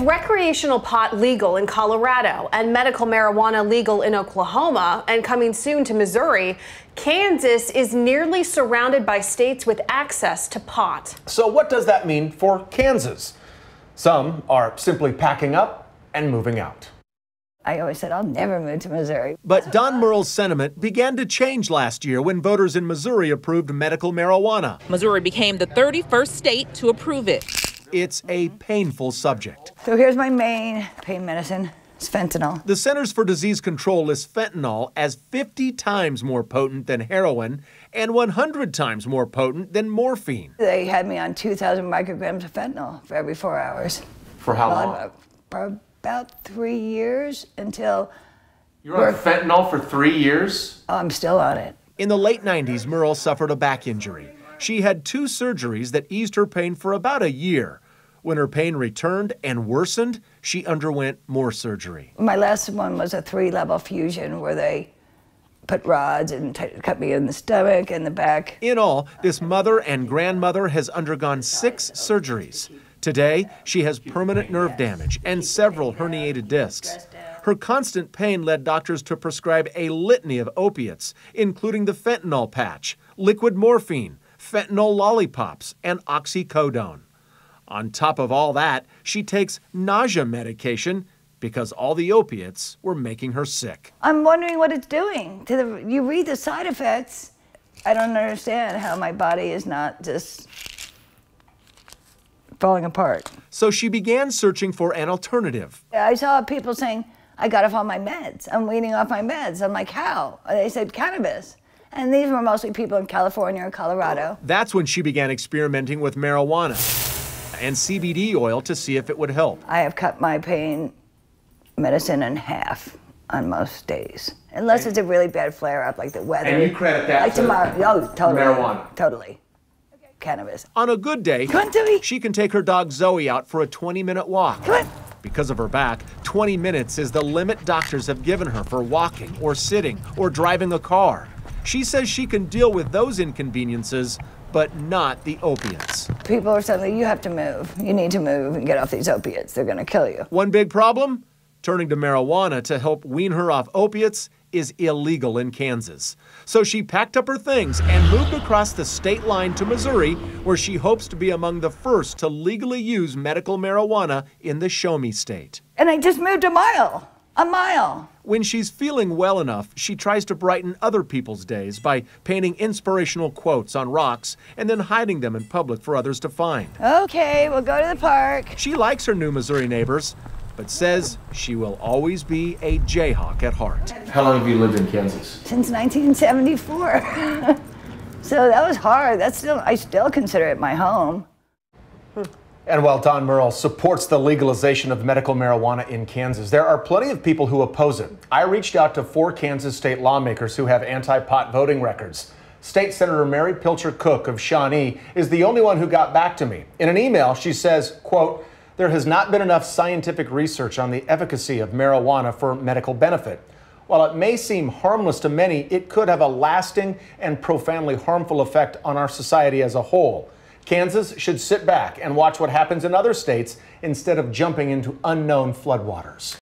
recreational pot legal in Colorado and medical marijuana legal in Oklahoma and coming soon to Missouri, Kansas is nearly surrounded by states with access to pot. So what does that mean for Kansas? Some are simply packing up and moving out. I always said, I'll never move to Missouri. But Don Murrell's sentiment began to change last year when voters in Missouri approved medical marijuana. Missouri became the 31st state to approve it. It's a painful subject. So here's my main pain medicine. It's fentanyl. The Centers for Disease Control lists fentanyl as 50 times more potent than heroin and 100 times more potent than morphine. They had me on 2,000 micrograms of fentanyl for every 4 hours. For how long? For about 3 years until... You were on fentanyl for 3 years? Oh, I'm still on it. In the late 90s, Murrell suffered a back injury. She had 2 surgeries that eased her pain for about a year. When her pain returned and worsened, she underwent more surgery. My last one was a 3-level fusion where they put rods and cut me in the stomach and the back. In all, this mother and grandmother has undergone 6 surgeries. Today, she has permanent nerve damage and several herniated discs. Her constant pain led doctors to prescribe a litany of opiates, including the fentanyl patch, liquid morphine, fentanyl lollipops, and oxycodone. On top of all that, she takes nausea medication because all the opiates were making her sick. I'm wondering what it's doing. You read the side effects. I don't understand how my body is not just falling apart. So she began searching for an alternative. I saw people saying, I got off all my meds. I'm weaning off my meds. I'm like, how? They said cannabis. And these were mostly people in California or Colorado. That's when she began experimenting with marijuana and CBD oil to see if it would help. I have cut my pain medicine in half on most days. Unless it's a really bad flare-up, like the weather. And you credit that like to tomorrow. Oh, totally. marijuana? Totally. Cannabis. On a good day, Come on, Timmy. she can take her dog Zoe out for a 20-minute walk. Come on. Because of her back, 20 minutes is the limit doctors have given her for walking or sitting or driving a car. She says she can deal with those inconveniences, but not the opiates. People are saying, you have to move. You need to move and get off these opiates. They're going to kill you. One big problem? Turning to marijuana to help wean her off opiates is illegal in Kansas. So she packed up her things and moved across the state line to Missouri, where she hopes to be among the first to legally use medical marijuana in the Show Me state. And I just moved a mile. A mile. When she's feeling well enough, she tries to brighten other people's days by painting inspirational quotes on rocks and then hiding them in public for others to find. Okay, we'll go to the park. She likes her new Missouri neighbors, but says she will always be a Jayhawk at heart. How long have you lived in Kansas? Since 1974. So that was hard. I still consider it my home. And while Don Murrell supports the legalization of medical marijuana in Kansas, there are plenty of people who oppose it. I reached out to 4 Kansas state lawmakers who have anti-pot voting records. State Senator Mary Pilcher Cook of Shawnee is the only one who got back to me. In an email, she says, quote, "There has not been enough scientific research on the efficacy of marijuana for medical benefit. While it may seem harmless to many, it could have a lasting and profoundly harmful effect on our society as a whole. Kansas should sit back and watch what happens in other states instead of jumping into unknown floodwaters."